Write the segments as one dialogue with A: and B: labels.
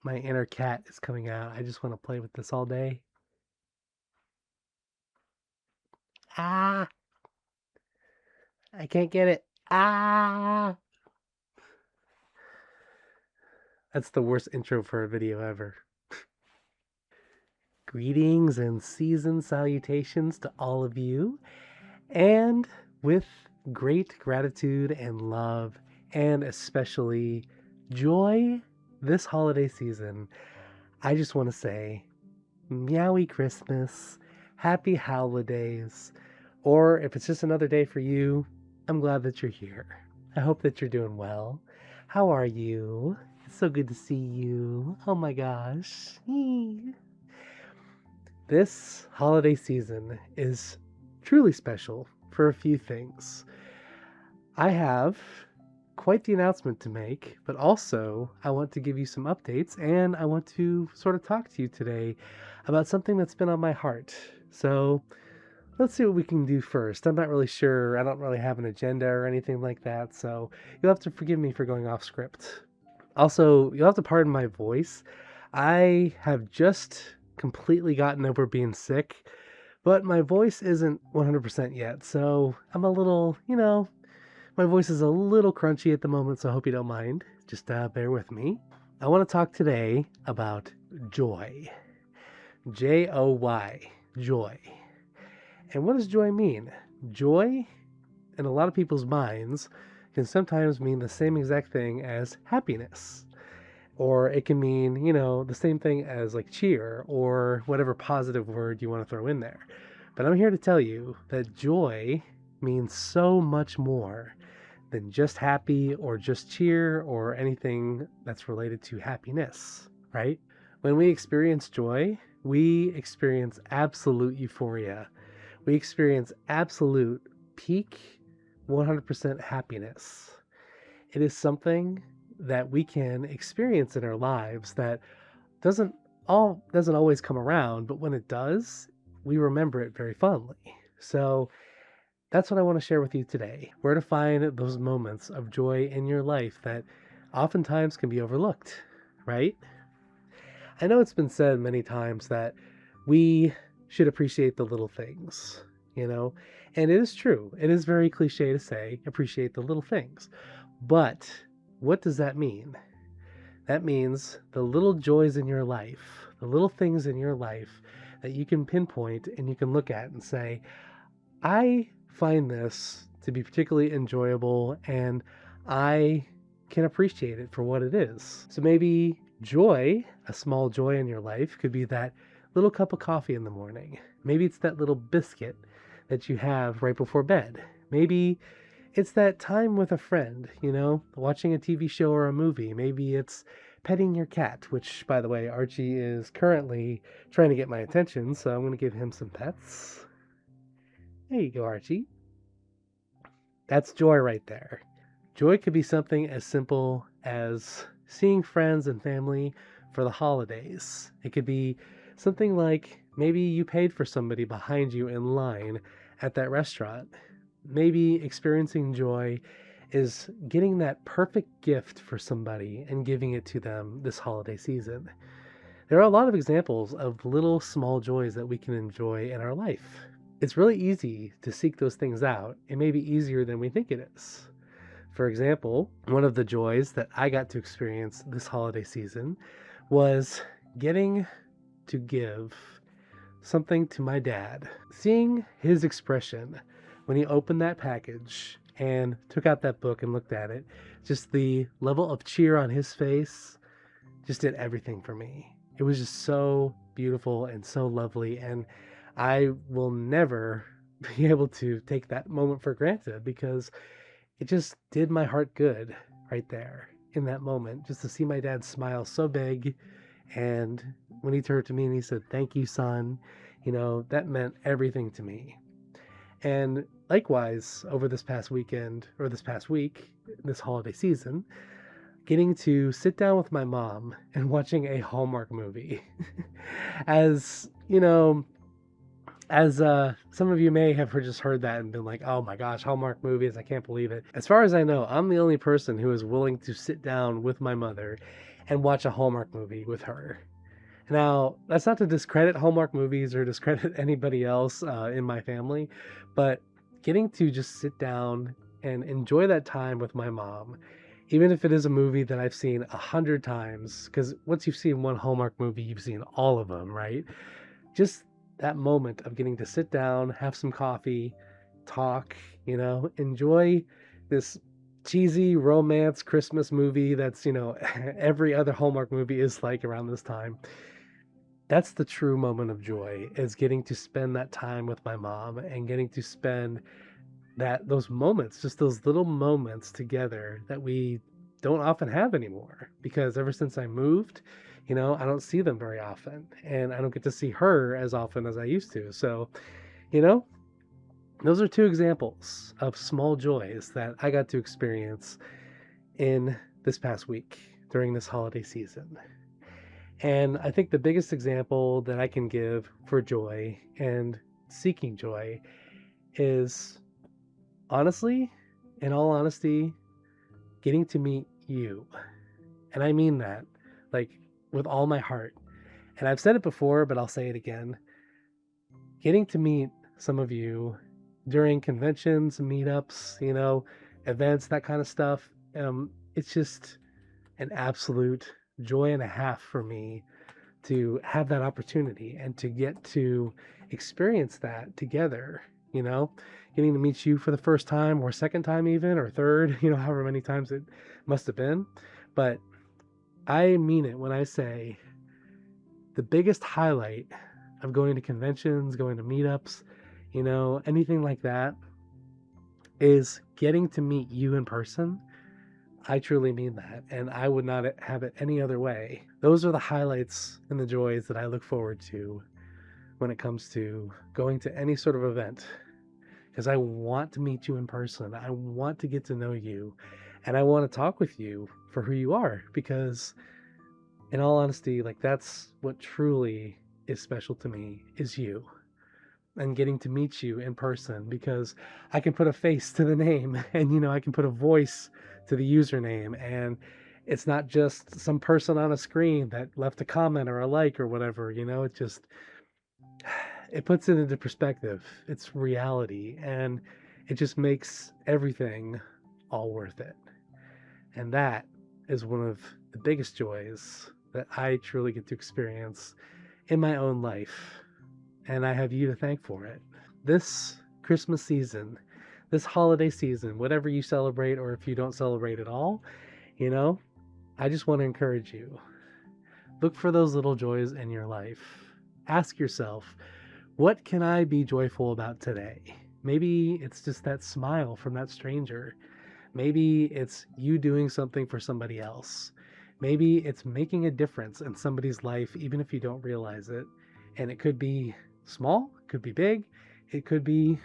A: My inner cat is coming out. I just want to play with this all day. Ah! I can't get it. Ah! That's the worst intro for a video ever. Greetings and season salutations to all of you. And with great gratitude and love, and especially joy this holiday season, I just want to say Meowy Christmas, Happy Holidays, or if it's just another day for you, I'm glad that you're here. I hope that you're doing well. How are you? It's so good to see you. Oh my gosh. This holiday season is truly special for a few things. I have quite the announcement to make, but also I want to give you some updates and I want to sort of talk to you today about something that's been on my heart. So let's see what we can do first. I'm not really sure. I don't really have an agenda or anything like that, so you'll have to forgive me for going off script. Also, you'll have to pardon my voice. I have just completely gotten over being sick, but my voice isn't 100% yet, so I'm a little, my voice is a little crunchy at the moment, so I hope you don't mind. Just bear with me. I want to talk today about joy. Joy. Joy. And what does joy mean? Joy, in a lot of people's minds, can sometimes mean the same exact thing as happiness. Or it can mean, the same thing as like cheer or whatever positive word you want to throw in there. But I'm here to tell you that joy means so much more than just happy or just cheer or anything that's related to happiness, right? When we experience joy, we experience absolute euphoria. We experience absolute peak 100% happiness. It is something that we can experience in our lives that doesn't doesn't always come around, but when it does, we remember it very fondly. So that's what I want to share with you today. Where to find those moments of joy in your life that oftentimes can be overlooked, right? I know it's been said many times that we should appreciate the little things, you know? And it is true. It is very cliche to say appreciate the little things. But what does that mean? That means the little joys in your life, the little things in your life that you can pinpoint and you can look at and say, I find this to be particularly enjoyable and I can appreciate it for what it is. So maybe joy, a small joy in your life, could be that little cup of coffee in the morning. Maybe it's that little biscuit that you have right before bed. Maybe it's that time with a friend, watching a TV show or a movie. Maybe it's petting your cat, which, by the way, Archie is currently trying to get my attention, so I'm going to give him some pets. There you go, Archie. That's joy right there. Joy could be something as simple as seeing friends and family for the holidays. It could be something like maybe you paid for somebody behind you in line at that restaurant. Maybe experiencing joy is getting that perfect gift for somebody and giving it to them this holiday season. There are a lot of examples of little small joys that we can enjoy in our life. It's really easy to seek those things out. It may be easier than we think it is. For example, one of the joys that I got to experience this holiday season was getting to give something to my dad. Seeing his expression when he opened that package and took out that book and looked at it, just the level of cheer on his face just did everything for me. It was just so beautiful and so lovely, and I will never be able to take that moment for granted because it just did my heart good right there in that moment, just to see my dad smile so big. And when he turned to me and he said, "Thank you, son," that meant everything to me. And likewise, over this past weekend, or this past week, this holiday season, getting to sit down with my mom and watching a Hallmark movie. As, As some of you may have just heard that and been like, oh my gosh, Hallmark movies, I can't believe it. As far as I know, I'm the only person who is willing to sit down with my mother and watch a Hallmark movie with her. Now, that's not to discredit Hallmark movies or discredit anybody else in my family, but getting to just sit down and enjoy that time with my mom, even if it is a movie that I've seen 100 times, because once you've seen one Hallmark movie, you've seen all of them, right? Just that moment of getting to sit down, have some coffee, talk, enjoy this cheesy romance Christmas movie that's, every other Hallmark movie is like around this time. That's the true moment of joy, is getting to spend that time with my mom and getting to spend those moments, just those little moments together that we don't often have anymore, because ever since I moved, I don't see them very often, and I don't get to see her as often as I used to. So, you know, those are two examples of small joys that I got to experience in this past week during this holiday season. And I think the biggest example that I can give for joy and seeking joy is, honestly, in all honesty, getting to meet you. And I mean that, like, with all my heart. And I've said it before, but I'll say it again. Getting to meet some of you during conventions, meetups, events, that kind of stuff, it's just an absolute joy and a half for me to have that opportunity and to get to experience that together, you know, getting to meet you for the first time or second time, even, or third, however many times it must have been. But I mean it when I say the biggest highlight of going to conventions, going to meetups, anything like that, is getting to meet you in person. I truly mean that, and I would not have it any other way. Those are the highlights and the joys that I look forward to when it comes to going to any sort of event, because I want to meet you in person. I want to get to know you, and I want to talk with you for who you are, because in all honesty, like, that's what truly is special to me, is you, and getting to meet you in person, because I can put a face to the name and I can put a voice to the username, and it's not just some person on a screen that left a comment or a like or whatever. It puts it into perspective. It's reality, and it just makes everything all worth it. And that is one of the biggest joys that I truly get to experience in my own life. And I have you to thank for it. This Christmas season, this holiday season, whatever you celebrate, or if you don't celebrate at all, I just want to encourage you. Look for those little joys in your life. Ask yourself, what can I be joyful about today? Maybe it's just that smile from that stranger. Maybe it's you doing something for somebody else. Maybe it's making a difference in somebody's life, even if you don't realize it. And it could be small, it could be big, it could be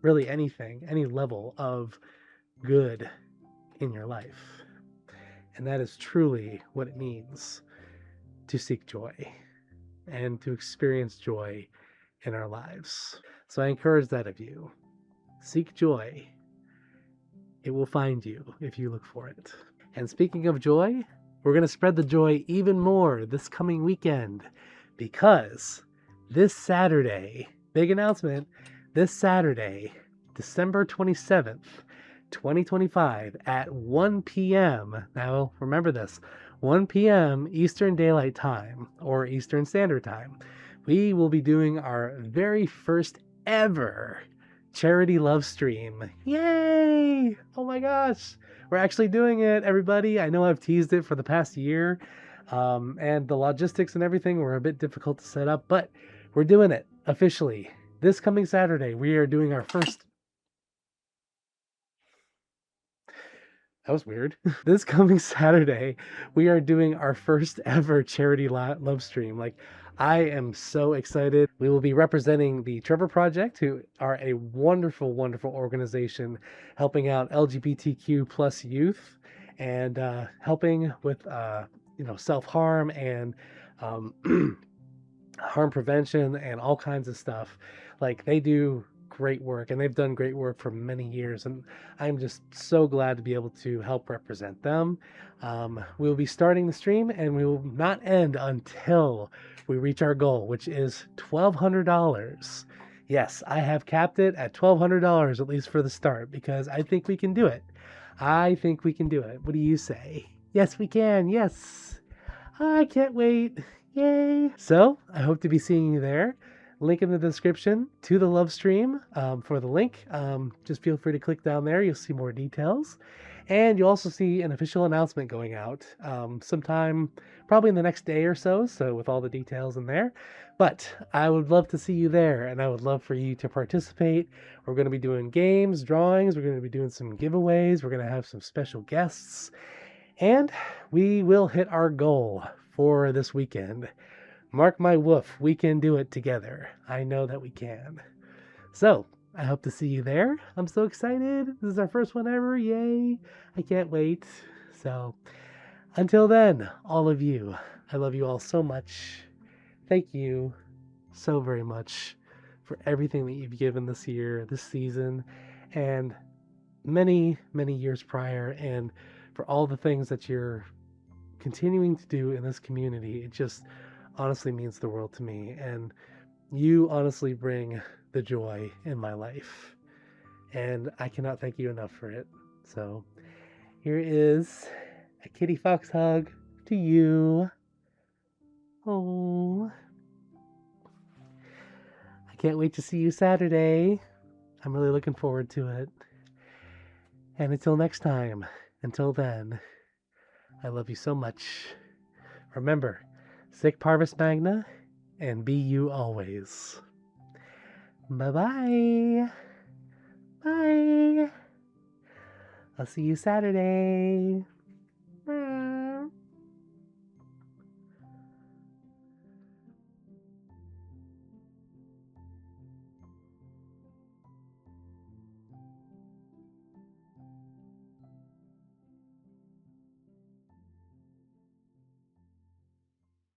A: really anything, any level of good in your life. And that is truly what it means to seek joy and to experience joy in our lives. So I encourage that of you. Seek joy. It will find you if you look for it. And speaking of joy, we're going to spread the joy even more this coming weekend, because this Saturday, big announcement, this Saturday, December 27th, 2025 at 1 p.m. Now, remember this, 1 p.m. Eastern Daylight Time, or Eastern Standard Time. We will be doing our very first ever charity love stream. Yay! Oh my gosh. We're actually doing it, everybody. I know I've teased it for the past year, and the logistics and everything were a bit difficult to set up, but we're doing it officially. This coming Saturday, we are doing our first... That was weird. This coming Saturday, we are doing our first ever charity love stream. Like, I am so excited. We will be representing the Trevor Project, who are a wonderful, wonderful organization helping out LGBTQ plus youth, and helping with self-harm and harm prevention and all kinds of stuff. Like, they do great work, and they've done great work for many years, and I'm just so glad to be able to help represent them. We'll be starting the stream, and we will not end until we reach our goal, which is $1,200. Yes, I have capped it at $1,200, at least for the start, because I think we can do it. I think we can do it. What do you say? Yes, we can. Yes. I can't wait. Yay. So, I hope to be seeing you there. Link in the description to the Lovestream for the link. Just feel free to click down there. You'll see more details. And you'll also see an official announcement going out sometime, probably in the next day or so, with all the details in there. But I would love to see you there, and I would love for you to participate. We're going to be doing games, drawings, we're going to be doing some giveaways, we're going to have some special guests, and we will hit our goal for this weekend. Mark my woof, we can do it together. I know that we can. So, I hope to see you there. I'm so excited. This is our first one ever. Yay. I can't wait. So, until then, all of you, I love you all so much. Thank you so very much for everything that you've given this year, this season, and many, many years prior, and for all the things that you're continuing to do in this community. It just honestly means the world to me, and you honestly bring the joy in my life, and I cannot thank you enough for it. So here is a kitty fox hug to you. Oh, I can't wait to see you Saturday. I'm really looking forward to it. And until next time, until then, I love you so much. Remember, sic Parvis Magna, and be you always. Bye-bye. Bye. I'll see you Saturday.